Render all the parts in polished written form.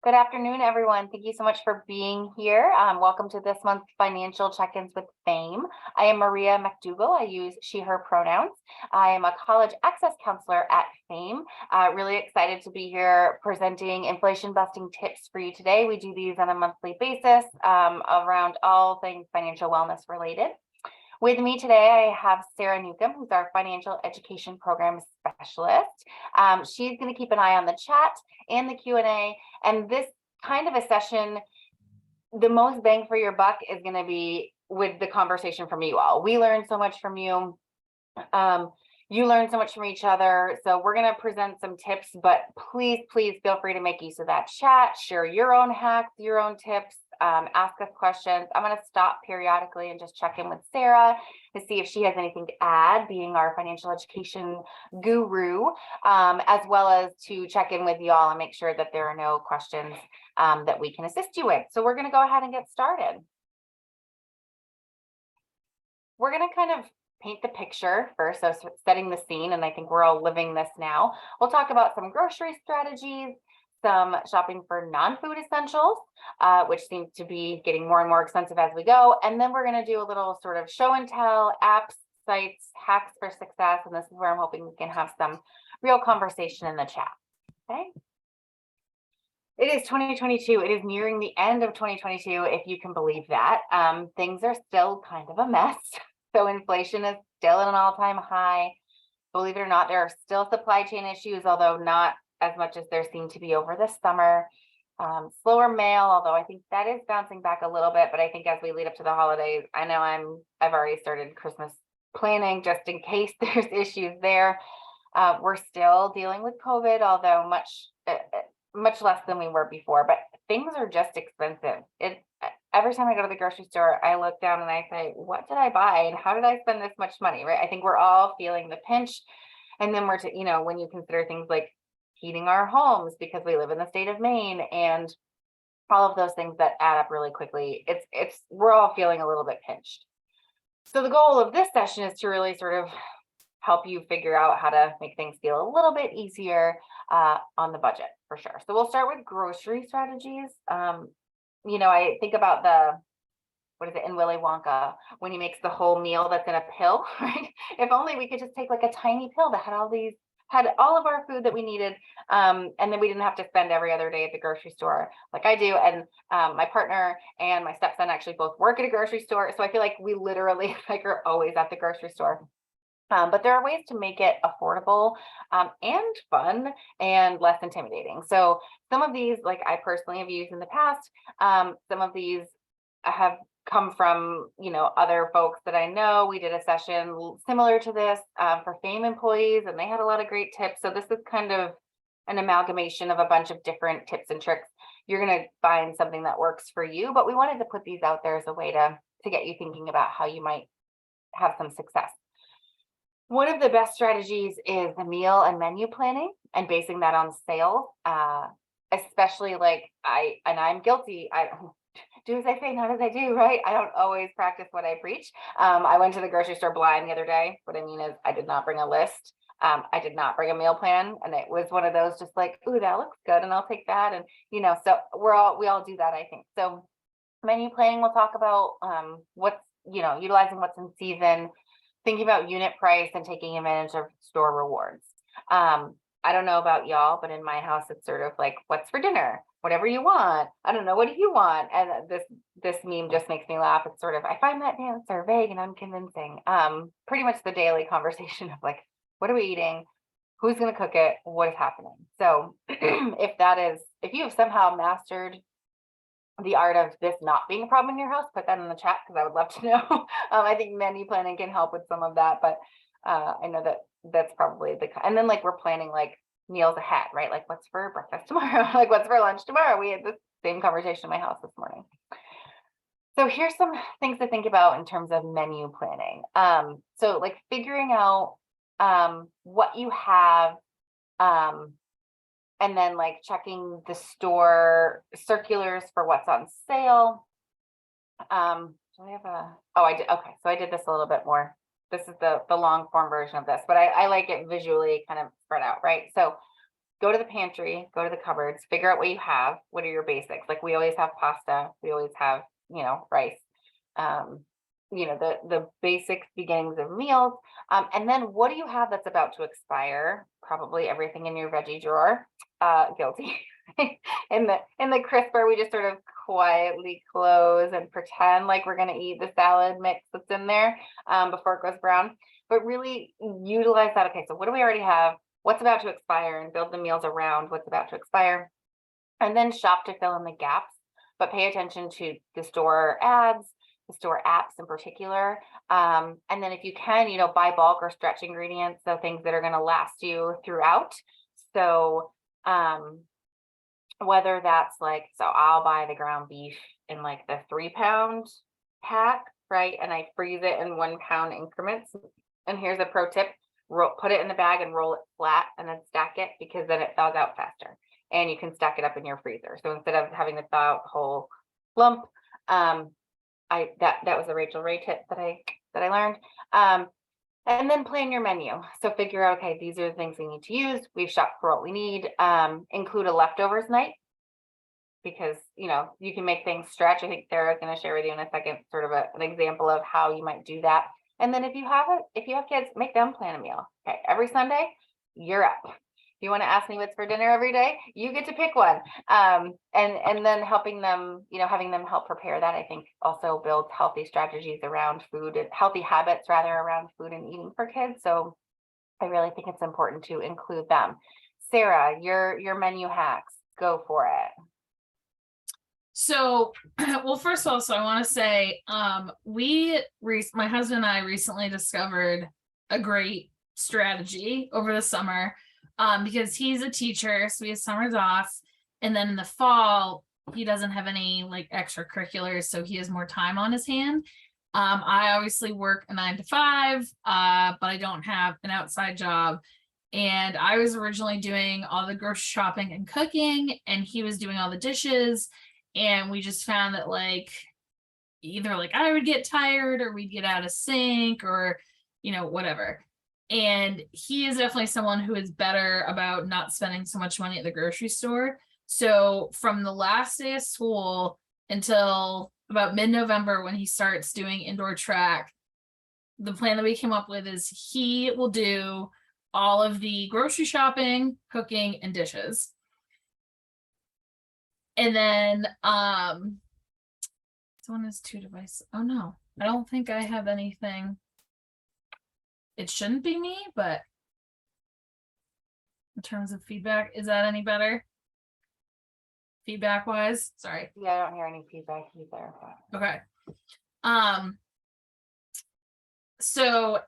Good afternoon, everyone. Thank you so much for being here. Welcome to this month's Financial Check-ins with Fame. I am Maria McDougall. I use she, her pronouns. I am a college access counselor at Fame. Really excited to be here presenting inflation busting tips for you today. We do these on a monthly basis around all things financial wellness related. With me today, I have Sarah Newcomb, who's our financial education program specialist. She's going to keep an eye on the chat and the Q&A. And this kind of a session, the most bang for your buck is going to be with the conversation from you all. We learn so much from you. You learn so much from each other. So we're going to present some tips, but please feel free to make use of that chat, share your own hacks, your own tips. Ask us questions. I'm going to stop periodically and just check in with Sarah to see if she has anything to add, being our financial education guru, as well as to check in with y'all and make sure that there are no questions that we can assist you with. So we're going to go ahead and get started. We're going to kind of paint the picture first, so setting the scene, and I think we're all living this now. We'll talk about some grocery strategies, some shopping for non-food essentials, which seems to be getting more and more expensive as we go. And then we're going to do a little sort of show and tell, apps, sites, hacks for success. And this is where I'm hoping we can have some real conversation in the chat. Okay. It is 2022. It is nearing the end of 2022, if you can believe that. Things are still kind of a mess. So inflation is still at an all-time high. Believe it or not, there are still supply chain issues, although not as much as there seemed to be over the summer. Slower mail, although I think that is bouncing back a little bit, but I think as we lead up to the holidays, I know I've already started Christmas planning just in case there's issues there. We're still dealing with COVID, although much less than we were before, but things are just expensive. Every time I go to the grocery store, I look down and I say, what did I buy and how did I spend this much money, right? I think we're all feeling the pinch. And then when you consider things like heating our homes because we live in the state of Maine and all of those things that add up really quickly, we're all feeling a little bit pinched. So the goal of this session is to really sort of help you figure out how to make things feel a little bit easier on the budget for sure. So we'll start with grocery strategies. I think about what is it in Willy Wonka when he makes the whole meal that's in a pill, right? If only we could just take like a tiny pill that had all of our food that we needed, and then we didn't have to spend every other day at the grocery store like I do. And my partner and my stepson actually both work at a grocery store, so I feel like we literally are always at the grocery store. But there are ways to make it affordable and fun and less intimidating. So some of these, like I personally have used in the past, some of these have come from, other folks that I know. We did a session similar to this for Fame employees, and they had a lot of great tips. So this is kind of an amalgamation of a bunch of different tips and tricks. You're going to find something that works for you, but we wanted to put these out there as a way to get you thinking about how you might have some success. One of the best strategies is the meal and menu planning and basing that on sales, especially I'm guilty. I do as I say, not as I do, right? I don't always practice what I preach. I went to the grocery store blind the other day. What I mean is I did not bring a list. I did not bring a meal plan. And it was one of those just like, ooh, that looks good. And I'll take that. And, so we all do that, I think. So menu planning, we'll talk about utilizing what's in season, thinking about unit price and taking advantage of store rewards. I don't know about y'all, but in my house, it's sort of like, what's for dinner? Whatever you want. I don't know. What do you want? And this meme just makes me laugh. It's sort of, I find that answer vague and unconvincing. Pretty much the daily conversation of like, what are we eating? Who's going to cook it? What is happening? So if you have somehow mastered the art of this not being a problem in your house, put that in the chat because I would love to know. I think menu planning can help with some of that, but I know that's probably and then we're planning meals ahead, right? Like what's for breakfast tomorrow? Like what's for lunch tomorrow? We had the same conversation in my house this morning. So here's some things to think about in terms of menu planning. So figuring out what you have, and then checking the store circulars for what's on sale. Do I have I did. Okay. So I did this a little bit more. This is the long form version of this, but I like it visually kind of spread out, right? So go to the pantry, go to the cupboards, figure out what you have. What are your basics? Like we always have pasta, we always have, rice. Um, the basic beginnings of meals. And then what do you have that's about to expire? Probably everything in your veggie drawer. Guilty. In the crisper, we just sort of quietly close and pretend like we're gonna eat the salad mix that's in there before it goes brown. But really utilize that. Okay, so what do we already have? What's about to expire, and build the meals around what's about to expire. And then shop to fill in the gaps, but pay attention to the store ads, the store apps in particular. And then if you can, buy bulk or stretch ingredients, so things that are going to last you throughout. So whether that's like, so I'll buy the ground beef in like the 3-pound pack, right? And I freeze it in 1-pound increments. And here's a pro tip: put it in the bag and roll it flat, and then stack it, because then it thaws out faster, and you can stack it up in your freezer. So instead of having to thaw out the whole lump, that was a Rachel Ray tip that I learned. And then plan your menu. So figure out, okay, these are the things we need to use. We've shopped for what we need. Include a leftovers night, because you can make things stretch. I think Sarah's going to share with you in a second sort of an example of how you might do that. And then if you have kids, make them plan a meal. Okay, every Sunday, you're up. You want to ask me what's for dinner every day, you get to pick one. And then helping them, having them help prepare that, I think also builds healthy strategies around food, and healthy habits rather around food and eating for kids. So I really think it's important to include them. Sarah, your menu hacks, go for it. So, well, first of all, so I want to say, my husband and I recently discovered a great strategy over the summer, because he's a teacher, so he has summers off, and then in the fall he doesn't have any like extracurriculars, so he has more time on his hand. I obviously work a 9 to 5, but I don't have an outside job. And I was originally doing all the grocery shopping and cooking, and he was doing all the dishes. And we just found that like either like I would get tired, or we'd get out of sync, or whatever. And he is definitely someone who is better about not spending so much money at the grocery store. So from the last day of school until about mid-November, when he starts doing indoor track, the plan that we came up with is he will do all of the grocery shopping, cooking, and dishes. And then someone has 2 devices. Oh no, I don't think I have anything. It shouldn't be me, but in terms of feedback, is that any better? Feedback wise? Sorry. Yeah, I don't hear any feedback either. Okay. So,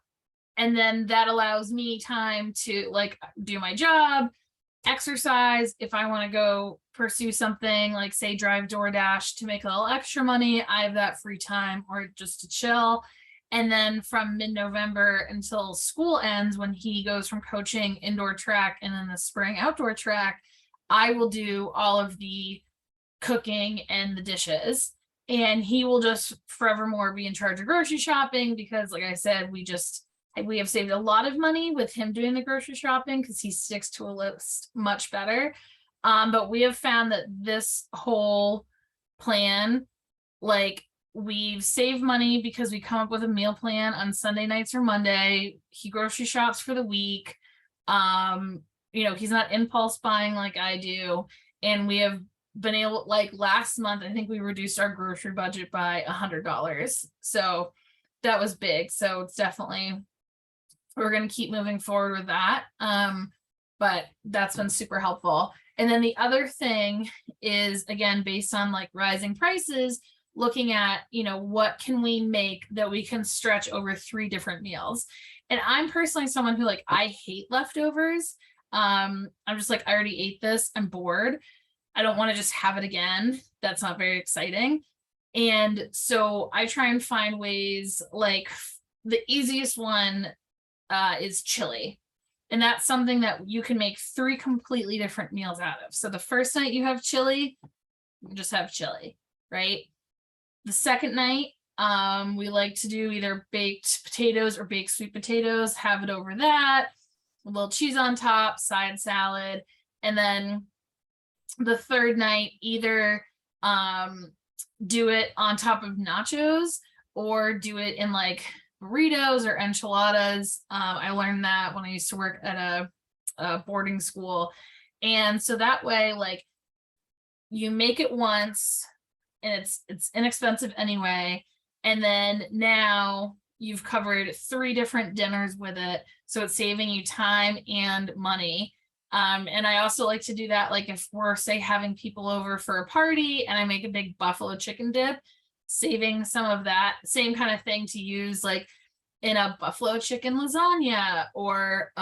and then that allows me time to like do my job, exercise. If I want to go pursue something like, say, drive DoorDash to make a little extra money, I have that free time, or just to chill. And then from mid-November until school ends, when he goes from coaching indoor track and then the spring outdoor track, I will do all of the cooking and the dishes. And he will just forevermore be in charge of grocery shopping, because like I said, we have saved a lot of money with him doing the grocery shopping, because he sticks to a list much better. But we have found that this whole plan, like, we've saved money because we come up with a meal plan on Sunday nights or Monday. He grocery shops for the week. He's not impulse buying like I do. And we have been able, like last month, I think we reduced our grocery budget by $100. So that was big. So it's definitely, we're going to keep moving forward with that. But that's been super helpful. And then the other thing is, again, based on like rising prices, looking at, what can we make that we can stretch over 3 different meals. And I'm personally someone who like, I hate leftovers. I'm just like, I already ate this, I'm bored, I don't want to just have it again. That's not very exciting. And so I try and find ways, like the easiest one is chili. And that's something that you can make 3 completely different meals out of. So the first night you have chili, you just have chili, right? The second night, we like to do either baked potatoes or baked sweet potatoes, have it over that, a little cheese on top, side salad. And then the third night, either do it on top of nachos or do it in like burritos or enchiladas. I learned that when I used to work at a boarding school. And so that way, like, you make it once and it's inexpensive anyway. And then now you've covered 3 different dinners with it. So it's saving you time and money. And I also like to do that, like if we're, say, having people over for a party and I make a big buffalo chicken dip, saving some of that same kind of thing to use like in a buffalo chicken lasagna or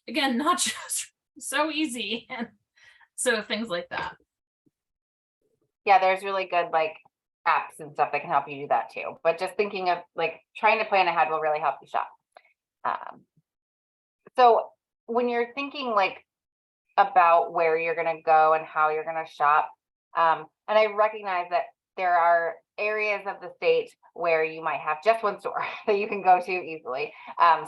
again, nachos. So easy. And so things like that. Yeah, there's really good like apps and stuff that can help you do that too. But just thinking of like trying to plan ahead will really help you shop. So when you're thinking like about where you're going to go and how you're going to shop, and I recognize that there are areas of the state where you might have just one store that you can go to easily.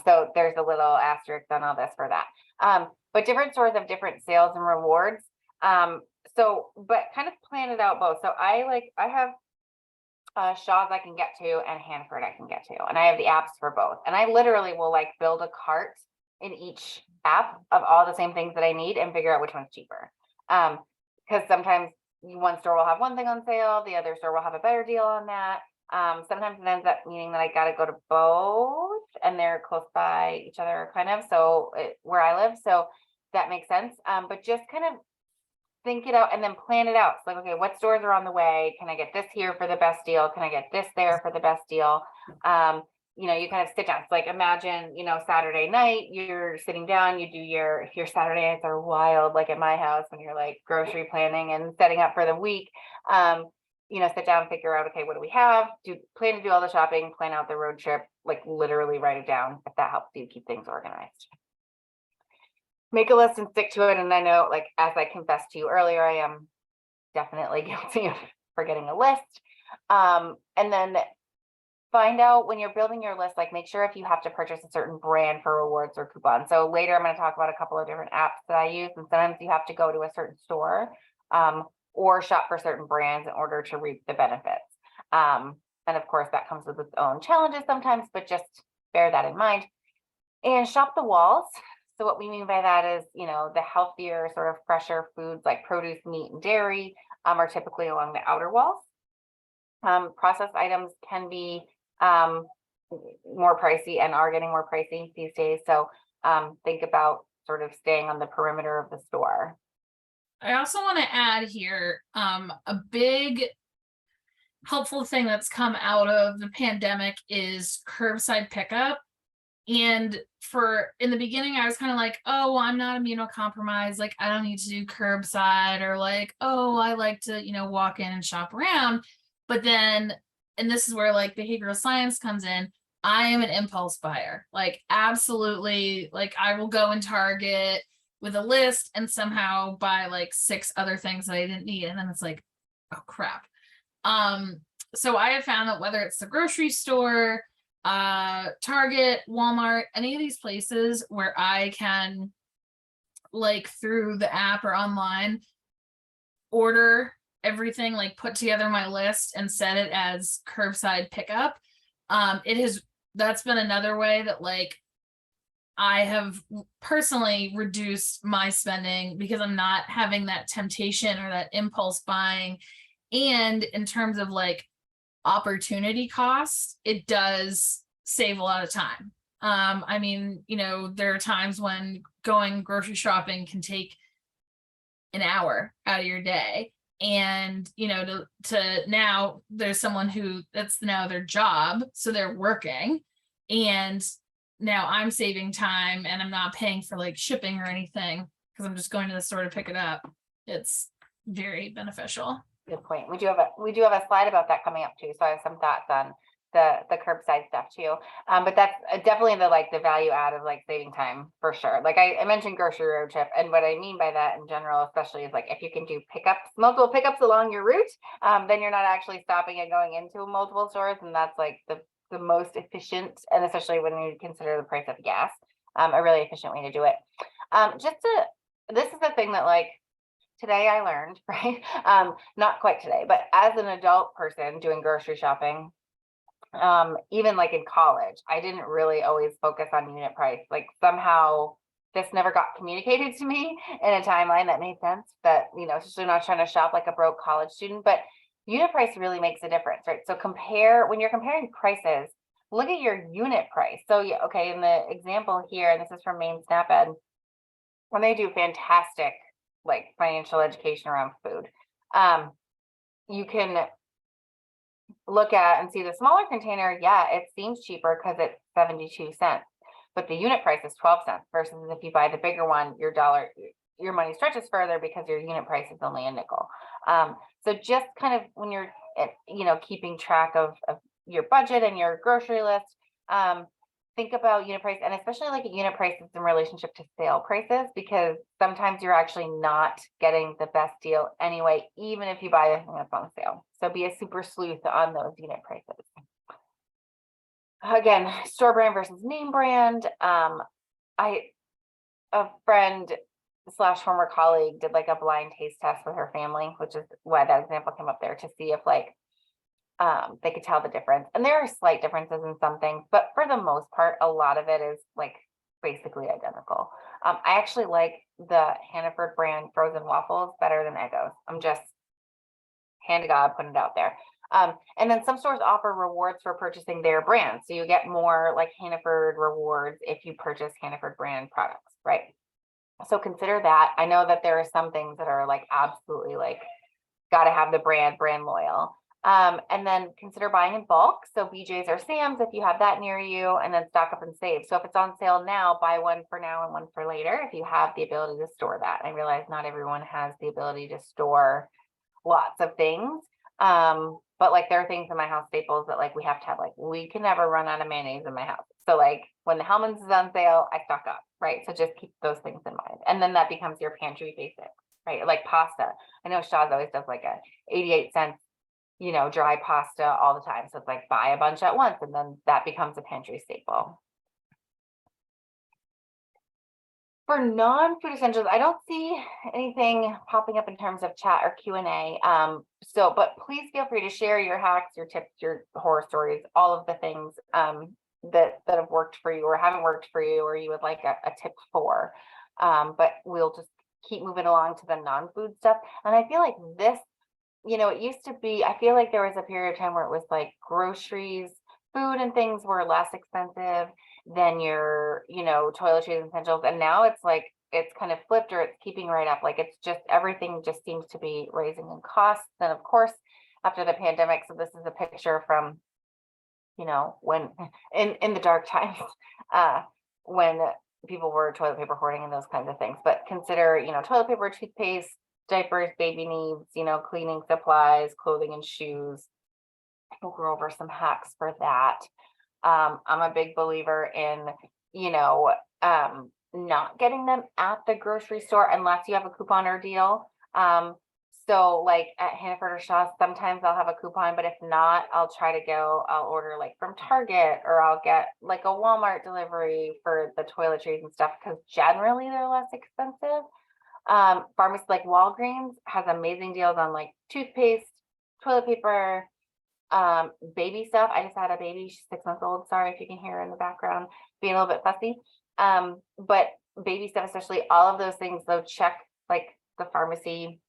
So there's a little asterisk on all this for that. But different stores have different sales and rewards. But kind of plan it out both. So I have Shaw's I can get to and Hanford I can get to, and I have the apps for both. And I literally will like build a cart in each app of all the same things that I need and figure out which one's cheaper. Because sometimes one store will have one thing on sale, the other store will have a better deal on that. Sometimes it ends up meaning that I got to go to both and they're close by each other kind of. So where I live, so that makes sense. But just kind of think it out and then plan it out. It's like, okay, what stores are on the way? Can I get this here for the best deal? Can I get this there for the best deal? You kind of sit down. It's like, imagine, Saturday night, you're sitting down, you do your Saturday nights are wild, like at my house when you're like grocery planning and setting up for the week. Sit down, figure out, okay, what do we have? Plan to do all the shopping, plan out the road trip, like literally write it down if that helps you keep things organized. Make a list and stick to it. And I know, like, as I confessed to you earlier, I am definitely guilty of forgetting a list. And then find out when you're building your list, like make sure if you have to purchase a certain brand for rewards or coupons. So later I'm going to talk about a couple of different apps that I use. And sometimes you have to go to a certain store or shop for certain brands in order to reap the benefits. And of course that comes with its own challenges sometimes, but just bear that in mind. And shop the walls. So what we mean by that is, the healthier, sort of fresher foods like produce, meat, and dairy are typically along the outer walls. Processed items can be more pricey and are getting more pricey these days. So think about sort of staying on the perimeter of the store. I also want to add here a big helpful thing that's come out of the pandemic is curbside pickup. And in the beginning, I was kind of like, oh, well, I'm not immunocompromised. Like, I don't need to do curbside, or like, oh, I like to, walk in and shop around. But then, and this is where like behavioral science comes in, I am an impulse buyer. Like, absolutely. Like, I will go in Target with a list and somehow buy like 6 other things that I didn't need. And then it's like, oh, crap. So I have found that whether it's the grocery store, Target, Walmart, any of these places where I can, like through the app or online, order everything, like put together my list and set it as curbside pickup. That's been another way that like I have personally reduced my spending because I'm not having that temptation or that impulse buying. And in terms of like opportunity costs, it does save a lot of time. There are times when going grocery shopping can take an hour out of your day. And, to now there's someone who that's now their job. So they're working, and now I'm saving time and I'm not paying for like shipping or anything because I'm just going to the store to pick it up. It's very beneficial. Good point. We do have a slide about that coming up too. So I have some thoughts on the curbside stuff too. But that's definitely the value add of like saving time for sure. Like I mentioned grocery road trip, and what I mean by that in general, especially, is like if you can do multiple pickups along your route, then you're not actually stopping and going into multiple stores, and that's like the most efficient, and especially when you consider the price of gas, a really efficient way to do it. Just to this is the thing that like today I learned, right? Not quite today, but as an adult person doing grocery shopping, even like in college, I didn't really always focus on unit price. Like somehow this never got communicated to me in a timeline that made sense, that, you know, especially not trying to shop like a broke college student, but unit price really makes a difference, right? So when you're comparing prices, look at your unit price. So yeah, okay, in the example here, and this is from Maine Snap Ed, when they do fantastic like financial education around food, you can look at and see the smaller container. Yeah, it seems cheaper because it's 72 cents, but the unit price is 12 cents versus if you buy the bigger one, your money stretches further because your unit price is only a nickel. So just kind of when you're, you know, keeping track of your budget and your grocery list, think about unit price, and especially like unit prices in relationship to sale prices, because sometimes you're actually not getting the best deal anyway, even if you buy a thing that's on sale. So be a super sleuth on those unit prices. Again, store brand versus name brand. A friend slash former colleague did like a blind taste test with her family, which is why that example came up there, to see if like they could tell the difference. And there are slight differences in some things, but for the most part, a lot of it is like basically identical. I actually like the Hannaford brand frozen waffles better than Eggo's. I'm just hand to God putting it out there. And then some stores offer rewards for purchasing their brand. So you get more like Hannaford rewards if you purchase Hannaford brand products, right? So consider that. I know that there are some things that are like absolutely like got to have the brand loyal. And then consider buying in bulk. So BJ's or Sam's if you have that near you, and then stock up and save. So if it's on sale now, buy one for now and one for later if you have the ability to store that. I realize not everyone has the ability to store lots of things. But like there are things in my house staples that like we have to have, like we can never run out of mayonnaise in my house. So like when the Hellmann's is on sale, I stock up, right? So just keep those things in mind. And then that becomes your pantry basics, right? Like pasta. I know Shaw's always does like a 88 cents, you know, dry pasta all the time. So it's like buy a bunch at once and then that becomes a pantry staple. For non-food essentials, I don't see anything popping up in terms of chat or Q&A. But please feel free to share your hacks, your tips, your horror stories, all of the things that have worked for you or haven't worked for you, or you would like a tip for. But we'll just keep moving along to the non-food stuff. And I feel like this, you know, it used to be, I feel like there was a period of time where it was like groceries, food and things were less expensive than your, you know, toiletries and essentials. And now it's like, it's kind of flipped, or it's keeping right up. Like it's just, everything just seems to be raising in costs. And of course, after the pandemic, so this is a picture from, you know, when in the dark times, when people were toilet paper hoarding and those kinds of things. But consider, you know, toilet paper, toothpaste, diapers, baby needs, you know, cleaning supplies, clothing and shoes. We'll go over some hacks for that. I'm a big believer in, you know, not getting them at the grocery store unless you have a coupon or deal. So like at Hannaford or Shaw's, sometimes I'll have a coupon, but if not, I'll order like from Target, or I'll get like a Walmart delivery for the toiletries and stuff, because generally they're less expensive. Pharmacy like Walgreens has amazing deals on like toothpaste, toilet paper, baby stuff. I just had a baby, she's 6 months old. Sorry if you can hear her in the background being a little bit fussy. But baby stuff, especially, all of those things, though, check like the pharmacy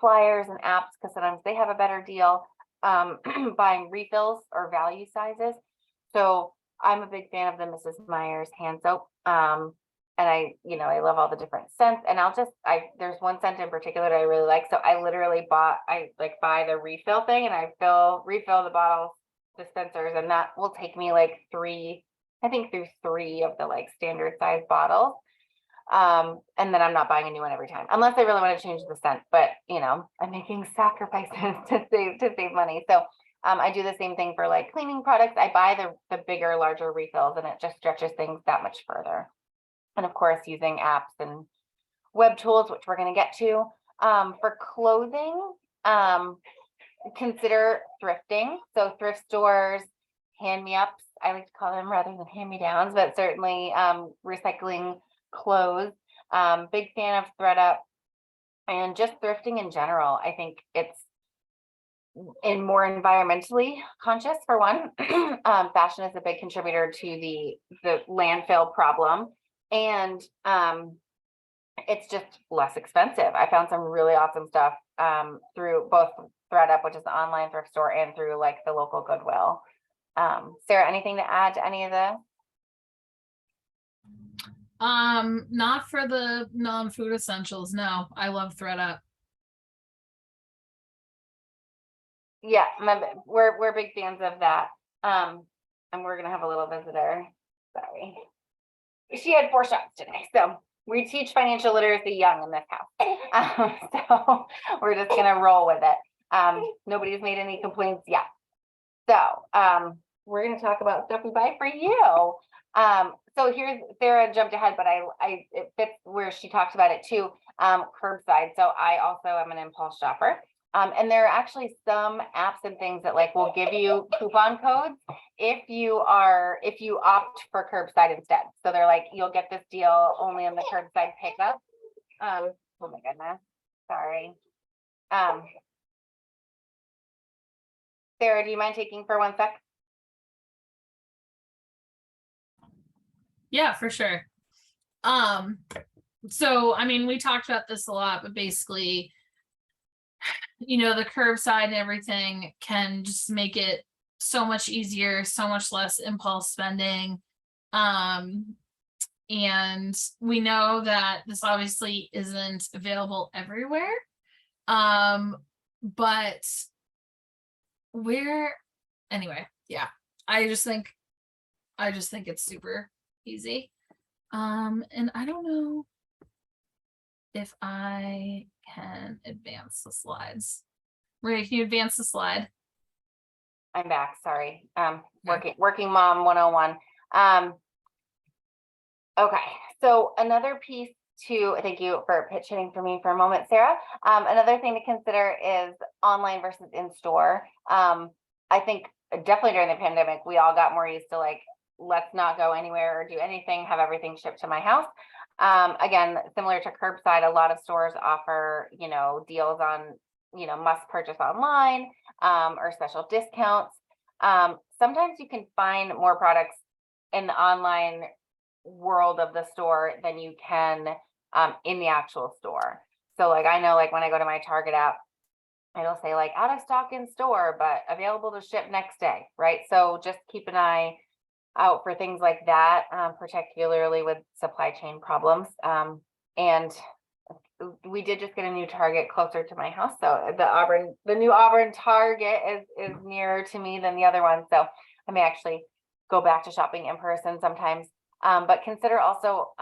flyers and apps, because sometimes they have a better deal. Buying refills or value sizes. So I'm a big fan of the Mrs. Meyer's hand soap. And I love all the different scents, and there's one scent in particular that I really like. So I literally buy the refill thing, and I refill the bottle dispensers, and that will take me like through three of the like standard size bottles. And then I'm not buying a new one every time, unless I really want to change the scent, but you know, I'm making sacrifices to save money. So I do the same thing for like cleaning products. I buy the bigger, larger refills, and it just stretches things that much further. And of course, using apps and web tools, which we're going to get to. For clothing, consider thrifting. So thrift stores, hand-me-ups, I like to call them, rather than hand-me-downs, but certainly recycling clothes. Big fan of ThreadUp and just thrifting in general. I think it's more environmentally conscious for one. Fashion is a big contributor to the landfill problem, and it's just less expensive. I found some really awesome stuff through both ThreadUp, which is the online thrift store, and through like the local Goodwill. Sarah, anything to add to any of this? Not for the non-food essentials. No, I love ThreadUp. Yeah, we're big fans of that. And we're gonna have a little visitor. Sorry. She had 4 shots today, so we teach financial literacy young in this house. So we're just gonna roll with it. Nobody's made any complaints yet. So we're gonna talk about stuff we buy for you. So here's, Sarah jumped ahead, but it fits where she talked about it too. Curbside. So I also am an impulse shopper. And there are actually some apps and things that like will give you coupon codes if you opt for curbside instead. So they're like, you'll get this deal only on the curbside pickup. Oh my goodness. Sorry. Sarah, do you mind taking for 1 sec? Yeah, for sure. So I mean, we talked about this a lot, but basically, the curbside and everything can just make it so much easier, so much less impulse spending. And we know that this obviously isn't available everywhere. But anyway, yeah, I just think it's super easy. And I don't know if I can advance the slides. Maria, can you advance the slide? I'm back. Sorry. Working mom 101. Okay. So another piece thank you for pitch hitting for me for a moment, Sarah. Another thing to consider is online versus in store. I think definitely during the pandemic, we all got more used to like, let's not go anywhere or do anything, have everything shipped to my house. Again, similar to curbside, a lot of stores offer, deals on, must purchase online, or special discounts. Sometimes you can find more products in the online world of the store than you can in the actual store. So like, I know like when I go to my Target app, it'll say like out of stock in store, but available to ship next day, right? So just keep an eye out for things like that, particularly with supply chain problems. And we did just get a new Target closer to my house. So the new Auburn Target is nearer to me than the other one. So I may actually go back to shopping in person sometimes. But consider also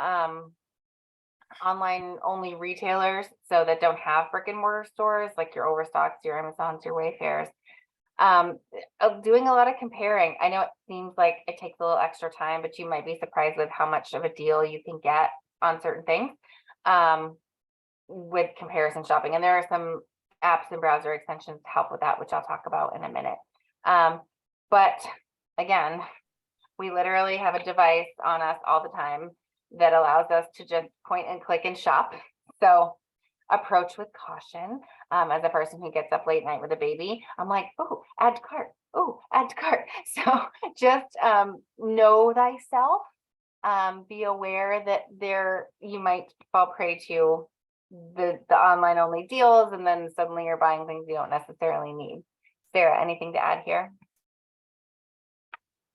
online only retailers, so that don't have brick and mortar stores, like your Overstocks, your Amazons, your Wayfairs. Doing a lot of comparing. I know it seems like it takes a little extra time, but you might be surprised with how much of a deal you can get on certain things with comparison shopping. And there are some apps and browser extensions to help with that, which I'll talk about in a minute. But again, we literally have a device on us all the time that allows us to just point and click and shop. So approach with caution. As a person who gets up late night with a baby, I'm like, oh, add to cart. Oh, add to cart. So just know thyself. Be aware that you might fall prey to the online only deals, and then suddenly you're buying things you don't necessarily need. Sarah, anything to add here?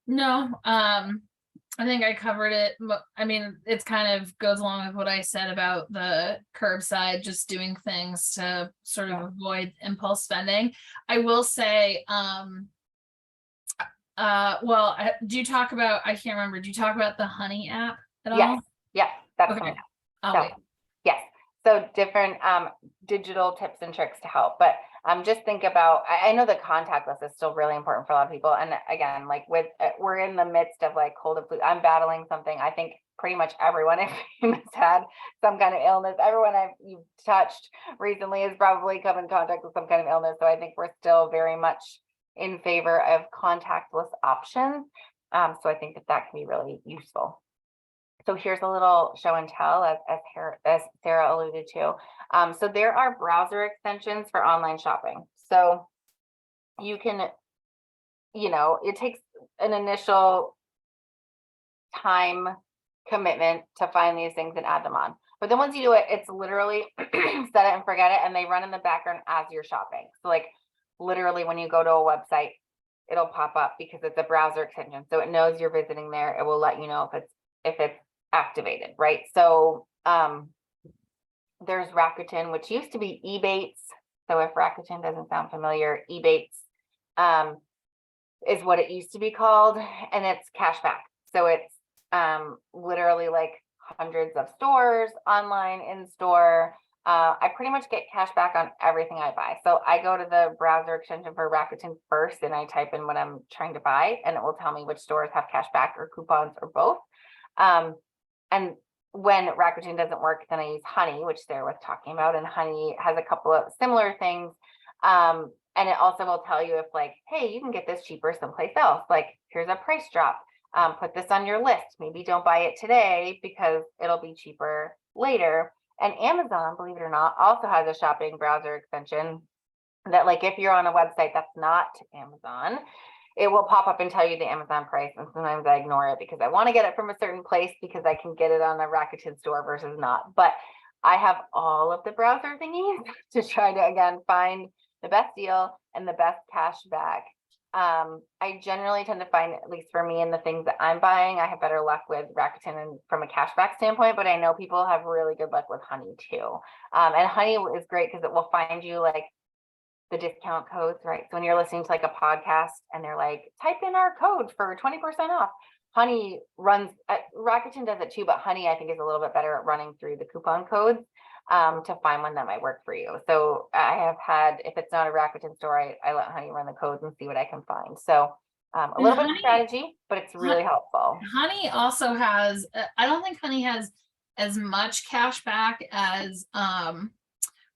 No, I think I covered it. I mean, it's kind of goes along with what I said about the curbside, just doing things to sort of avoid impulse spending. I will say, do you talk about, I can't remember, do you talk about the Honey app at all? Yes, yeah, that's Okay. coming up. Oh, So, wait. yes, so different digital tips and tricks to help, but just think about, I know the contactless is still really important for a lot of people. And again, like we're in the midst of like cold and flu. I'm battling something. I think pretty much everyone has had some kind of illness. Everyone you've touched recently has probably come in contact with some kind of illness. So I think we're still very much in favor of contactless options. So I think that can be really useful. So here's a little show and tell, as Sarah alluded to. So there are browser extensions for online shopping. So you can, it takes an initial time commitment to find these things and add them on. But then once you do it, it's literally set it and forget it, and they run in the background as you're shopping. So like literally when you go to a website, it'll pop up because it's a browser extension. So it knows you're visiting there. It will let you know if it's activated, right? So there's Rakuten, which used to be Ebates. So if Rakuten doesn't sound familiar, Ebates is what it used to be called, and it's cashback. So it's literally like hundreds of stores, online, in store. I pretty much get cash back on everything I buy. So I go to the browser extension for Rakuten first, and I type in what I'm trying to buy, and it will tell me which stores have cash back or coupons or both. And when Rakuten doesn't work, then I use Honey, which Sarah was talking about, and Honey has a couple of similar things. And it also will tell you if like, hey, you can get this cheaper someplace else. Like, here's a price drop. Put this on your list. Maybe don't buy it today because it'll be cheaper later. And Amazon, believe it or not, also has a shopping browser extension that like if you're on a website that's not Amazon, it will pop up and tell you the Amazon price. And sometimes I ignore it because I want to get it from a certain place because I can get it on a Rakuten store versus not. But I have all of the browser thingies to try to, again, find the best deal and the best cash back. I generally tend to find, at least for me and the things that I'm buying, I have better luck with Rakuten and from a cashback standpoint, but I know people have really good luck with Honey too. And Honey is great because it will find you like the discount codes, right? So when you're listening to like a podcast and they're like, type in our code for 20% off. Honey runs, Rakuten does it too, but Honey I think is a little bit better at running through the coupon codes to find one that might work for you. So I have had, if it's not a Rakuten store, I let Honey run the codes and see what I can find. So a little bit of strategy, but it's really helpful. Honey also has, I don't think Honey has as much cash back as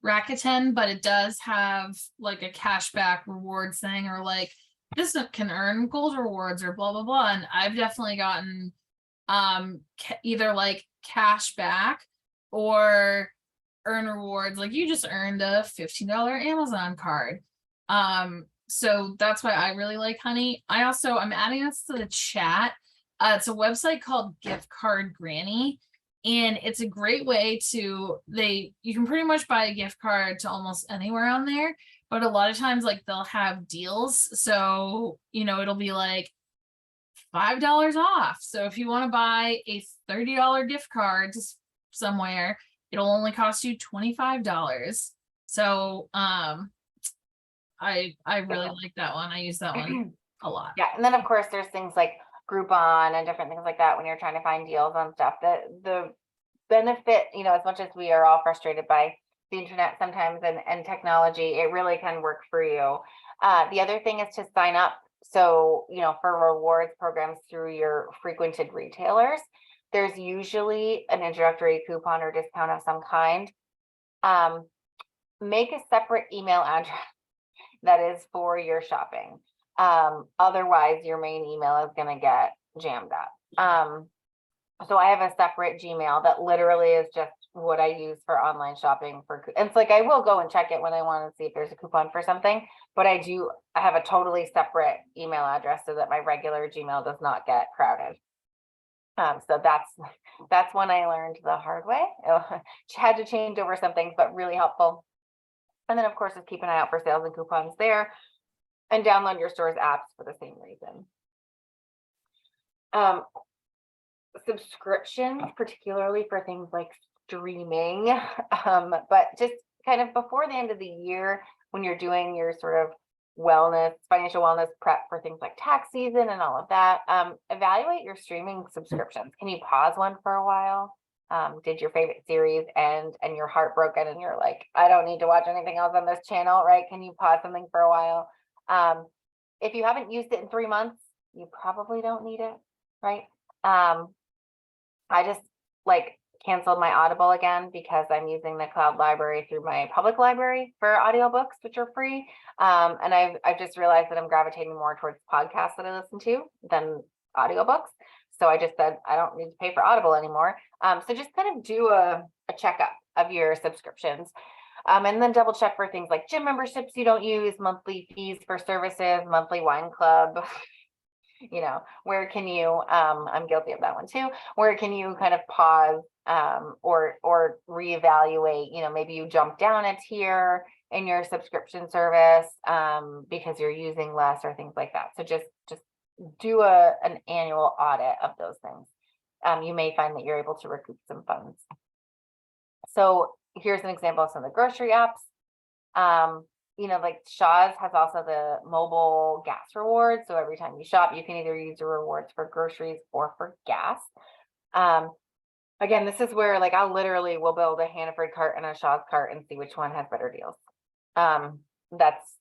Rakuten, but it does have like a cashback rewards thing, or like this can earn gold rewards or blah blah blah. And I've definitely gotten either like cash back or earn rewards. Like you just earned a $15 Amazon card. So that's why I really like Honey. I'm adding this to the chat. It's a website called Gift Card Granny. And it's a great way you can pretty much buy a gift card to almost anywhere on there, but a lot of times like they'll have deals. So, it'll be like $5 off. So if you want to buy a $30 gift card to somewhere, it'll only cost you $25. So, I really like that one. I use that one a lot. Yeah. And then of course there's things like Groupon and different things like that when you're trying to find deals on stuff. The benefit, as much as we are all frustrated by the internet sometimes and technology, it really can work for you. The other thing is to sign up. So, for rewards programs through your frequented retailers, there's usually an introductory coupon or discount of some kind. Make a separate email address that is for your shopping. Otherwise your main email is going to get jammed up. So I have a separate Gmail that literally is just what I use for online shopping and it's like, I will go and check it when I want to see if there's a coupon for something, but I have a totally separate email address so that my regular Gmail does not get crowded. So that's when I learned the hard way. Had to change over some things, but really helpful. And then of course, just keep an eye out for sales and coupons there, and download your store's apps for the same reason. Subscriptions, particularly for things like streaming, but just kind of before the end of the year, when you're doing your sort of financial wellness prep for things like tax season and all of that, evaluate your streaming subscriptions. Can you pause one for a while? Did your favorite series and you're heartbroken and you're like, I don't need to watch anything else on this channel, right? Can you pause something for a while? If you haven't used it in 3 months, you probably don't need it, right? I just canceled my Audible again because I'm using the cloud library through my public library for audiobooks, which are free. And I've just realized that I'm gravitating more towards podcasts that I listen to than audiobooks. So I just said, I don't need to pay for Audible anymore. So just kind of do a checkup of your subscriptions. And then double check for things like gym memberships you don't use, monthly fees for services, monthly wine club. Where can you, I'm guilty of that one too. Where can you kind of pause, or reevaluate, maybe you jump down a tier in your subscription service, because you're using less or things like that. So just do an annual audit of those things. You may find that you're able to recoup some funds. So here's an example of some of the grocery apps. Like Shaw's has also the mobile gas rewards. So every time you shop, you can either use the rewards for groceries or for gas. Again, this is where like I'll literally will build a Hannaford cart and a Shaw's cart and see which one has better deals. That's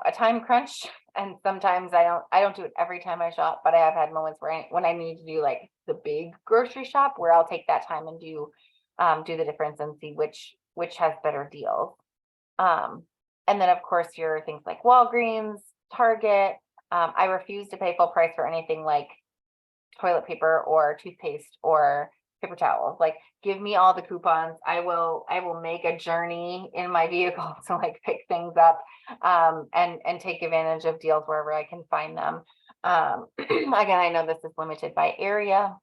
a time crunch, and sometimes I don't do it every time I shop, but I have had moments where when I need to do like the big grocery shop where I'll take that time and do the difference and see which has better deals. And then of course your things like Walgreens, Target. I refuse to pay full price for anything like toilet paper or toothpaste or paper towels. Like, give me all the coupons. I will make a journey in my vehicle to like pick things up, and take advantage of deals wherever I can find them. Again, I know this is limited by area,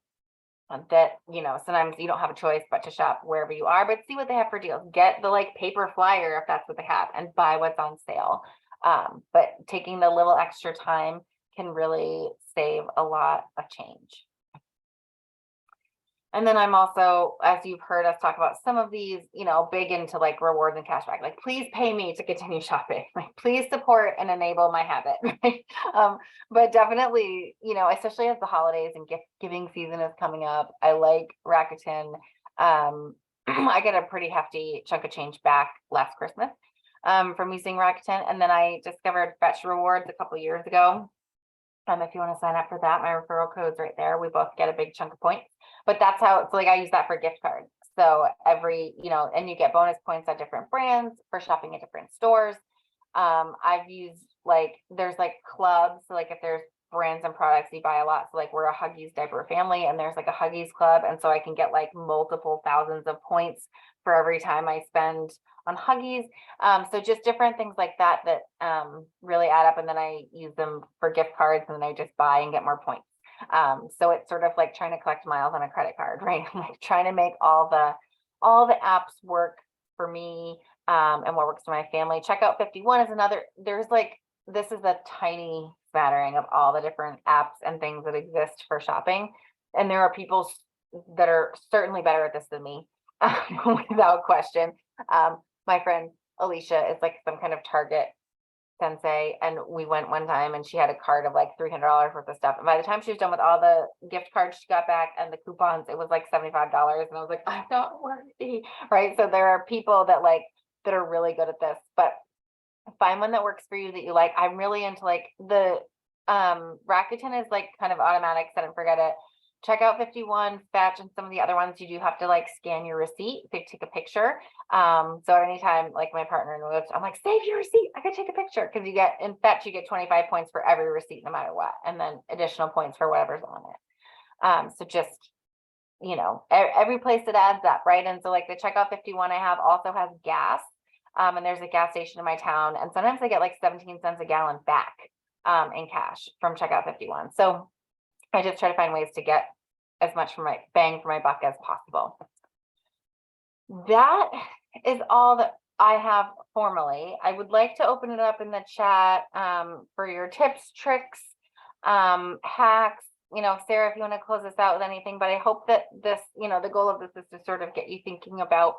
that sometimes you don't have a choice but to shop wherever you are, but see what they have for deals. Get the like paper flyer if that's what they have, and buy what's on sale. But taking the little extra time can really save a lot of change. And then I'm also, as you've heard us talk about some of these, big into like rewards and cashback. Like, please pay me to continue shopping. Like, please support and enable my habit. Right? But definitely, especially as the holidays and gift giving season is coming up, I like Rakuten. I get a pretty hefty chunk of change back last Christmas, from using Rakuten, and then I discovered Fetch Rewards a couple years ago. If you want to sign up for that, my referral code's right there. We both get a big chunk of points, but that's how it's like I use that for gift cards. So every, and you get bonus points on different brands for shopping at different stores. I've used there's like clubs. So like if there's brands and products you buy a lot. So like we're a Huggies diaper family, and there's like a Huggies club. And so I can get like multiple thousands of points for every time I spend on Huggies. So just different things like that really add up, and then I use them for gift cards, and then I just buy and get more points. So it's sort of like trying to collect miles on a credit card, right? Like trying to make all the apps work for me, and what works for my family. Checkout 51 is another. This is a tiny smattering of all the different apps and things that exist for shopping, and there are people that are certainly better at this than me, without question. My friend Alicia is like some kind of Target sensei, and we went one time and she had a cart of like $300 worth of stuff, and by the time she was done with all the gift cards she got back and the coupons, it was like $75, and I was like, I'm not worthy, right? So there are people that are really good at this, but find one that works for you that you like. I'm really into like the Rakuten is like kind of automatic, set and forget it. Checkout 51, Fetch, and some of the other ones, you do have to like scan your receipt, take a picture. So anytime like my partner knows, I'm like, save your receipt, I could take a picture, because in Fetch you get 25 points for every receipt no matter what, and then additional points for whatever's on it. So just every place it adds up, right? And so like the Checkout 51 I have also has gas, and there's a gas station in my town, and sometimes I get like 17 cents a gallon back in cash from Checkout 51. So I just try to find ways to get as much for my bang for my buck as possible. That is all that I have formally. I would like to open it up in the chat for your tips, tricks, hacks. Sarah, if you want to close this out with anything, but I hope that this, the goal of this is to sort of get you thinking about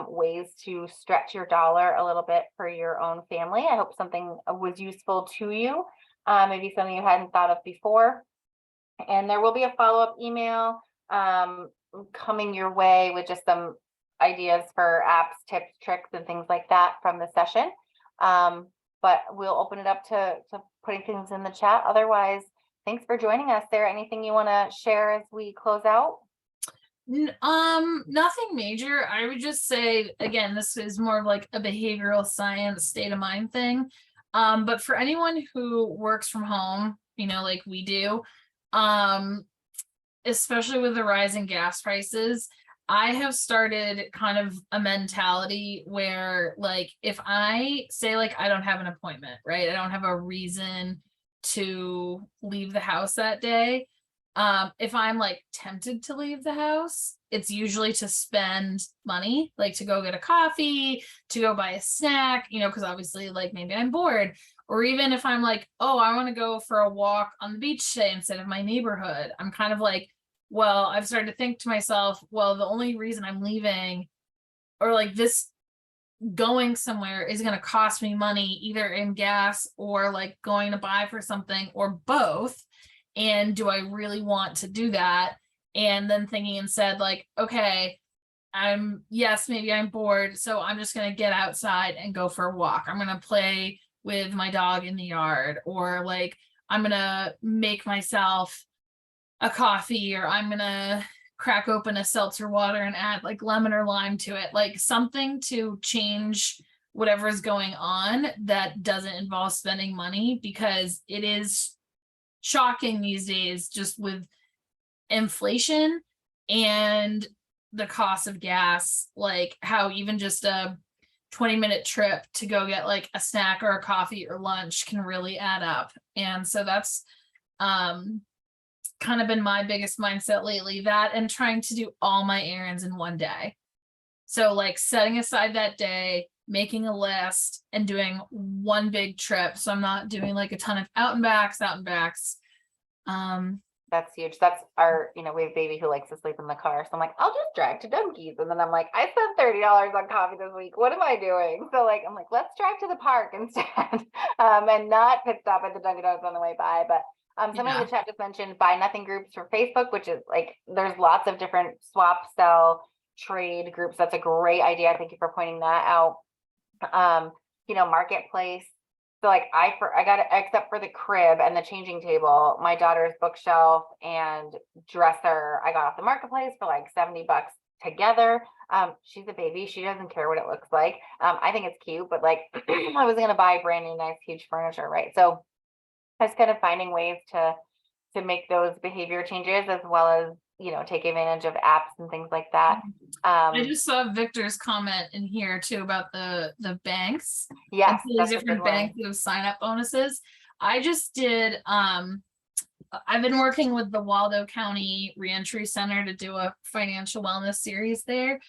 ways to stretch your dollar a little bit for your own family. I hope something was useful to you, maybe something you hadn't thought of before. And there will be a follow-up email coming your way with just some ideas for apps, tips, tricks, and things like that from the session. But we'll open it up to putting things in the chat. Otherwise, thanks for joining us. Sarah, anything you want to share as we close out? Nothing major. I would just say, again, this is more of like a behavioral science state of mind thing. But for anyone who works from home, like we do, especially with the rise in gas prices, I have started kind of a mentality where, like, if I say, like, I don't have an appointment, right? I don't have a reason to leave the house that day. If I'm like tempted to leave the house, it's usually to spend money, like to go get a coffee, to go buy a snack, because obviously, like, maybe I'm bored. Or even if I'm like, oh, I want to go for a walk on the beach today instead of my neighborhood, I'm kind of like, well, I've started to think to myself, well, the only reason I'm leaving, or like this going somewhere, is going to cost me money either in gas or like going to buy for something, or both. And do I really want to do that? And then thinking instead, like, okay, yes, maybe I'm bored, so I'm just going to get outside and go for a walk. I'm going to play with my dog in the yard, or like, I'm going to make myself a coffee, or I'm going to crack open a seltzer water and add like lemon or lime to it, like something to change whatever's going on that doesn't involve spending money, because it is shocking these days, just with inflation and the cost of gas, like how even just a 20-minute trip to go get like a snack or a coffee or lunch can really add up. And so that's kind of been my biggest mindset lately, that and trying to do all my errands in one day. So like setting aside that day, making a list, and doing one big trip, so I'm not doing like a ton of out and backs. That's huge. That's our, we have a baby who likes to sleep in the car. So I'm like, I'll just drive to Dunkies. And then I'm like, I spent $30 on coffee this week. What am I doing? So like, I'm like, let's drive to the park instead. And not pit stop at the Dunkin' Donuts on the way by. But somebody in Yeah. the chat just mentioned buy nothing groups for Facebook, which is like, there's lots of different swap, sell, trade groups. That's a great idea. Thank you for pointing that out. Marketplace. So like I got it, except for the crib and the changing table, my daughter's bookshelf and dresser, I got off the marketplace for like $70 together. She's a baby. She doesn't care what it looks like. I think it's cute, but like I was going to buy brand new, nice, huge furniture. Right. So I was kind of finding ways to make those behavior changes, as well as, take advantage of apps and things like that. I just saw Victor's comment in here too about the banks. Yes, And these that's a good different one. banks with sign up bonuses. I just did I've been working with the Waldo County Reentry Center to do a financial wellness series there.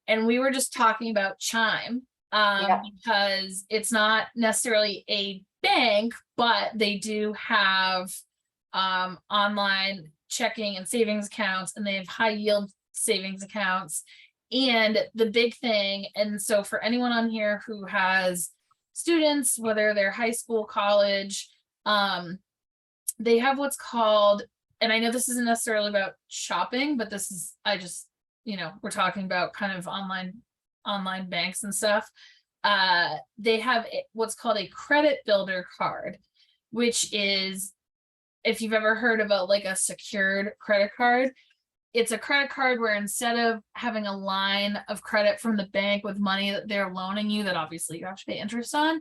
And we were just talking about Chime, Yeah. because it's not necessarily a bank, but they do have online checking and savings accounts, and they have high yield savings accounts. And the big thing, and so for anyone on here who has students, whether they're high school, college, they have what's called, and I know this isn't necessarily about shopping, but this is, we're talking about kind of online banks and stuff. They have what's called a credit builder card, which is, if you've ever heard of a secured credit card, it's a credit card where instead of having a line of credit from the bank with money that they're loaning you, that obviously you have to pay interest on,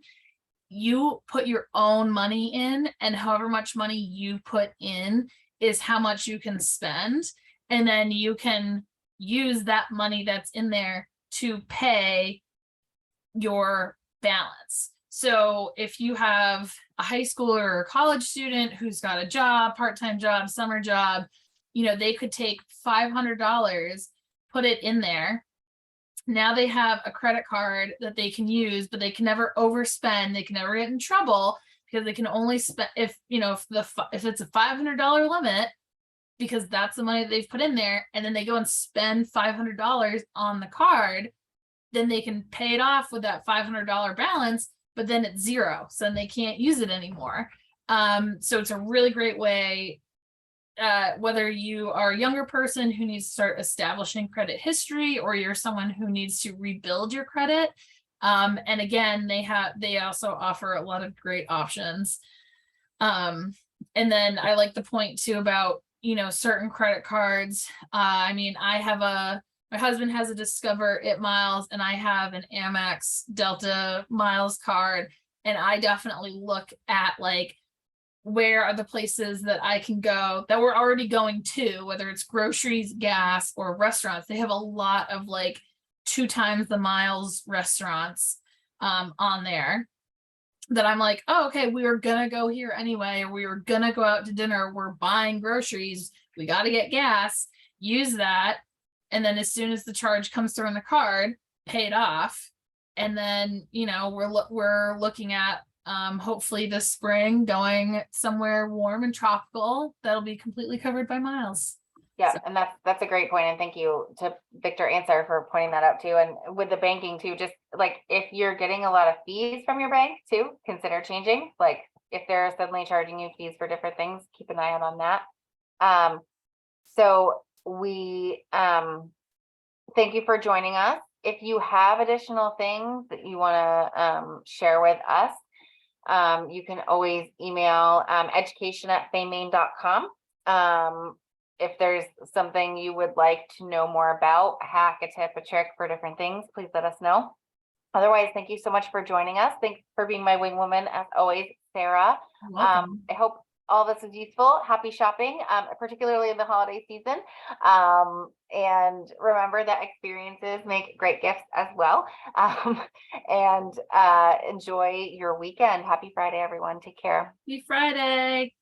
you put your own money in, and however much money you put in is how much you can spend. And then you can use that money that's in there to pay your balance. So if you have a high schooler or a college student who's got a job, part-time job, summer job, they could take $500, put it in there. Now they have a credit card that they can use, but they can never overspend. They can never get in trouble, because they can only spend if it's a $500 limit, because that's the money that they've put in there, and then they go and spend $500 on the card, then they can pay it off with that $500 balance, but then it's zero, so then they can't use it anymore. So it's a really great way, whether you are a younger person who needs to start establishing credit history, or you're someone who needs to rebuild your credit. And again, they also offer a lot of great options. And then I like the point too about, certain credit cards. My husband has a Discover It Miles, and I have an Amex Delta Miles card. And I definitely look at like where are the places that I can go that we're already going to, whether it's groceries, gas, or restaurants. They have a lot of like 2 times the miles restaurants on there that I'm like, oh, okay, we were gonna go here anyway, or we were gonna go out to dinner, we're buying groceries, we got to get gas, use that. And then as soon as the charge comes through on the card, pay it off. And then, we're looking at hopefully this spring going somewhere warm and tropical that'll be completely covered by miles. Yeah, So, and that's a great point, and thank you to Victor Answer for pointing that out too. And with the banking too, just like if you're getting a lot of fees from your bank too, consider changing. Like if they're suddenly charging you fees for different things, keep an eye out on that. So we thank you for joining us. If you have additional things that you want to share with us, you can always email education@famemain.com. If there's something you would like to know more about, a hack, a tip, a trick for different things, please let us know. Otherwise, thank you so much for joining us. Thanks for being my wing woman, as always, Sarah. welcome. I hope all this is useful. Happy shopping, particularly in the holiday season. And remember that experiences make great gifts as well. And enjoy your weekend. Happy Friday, everyone. Take care. Happy Friday.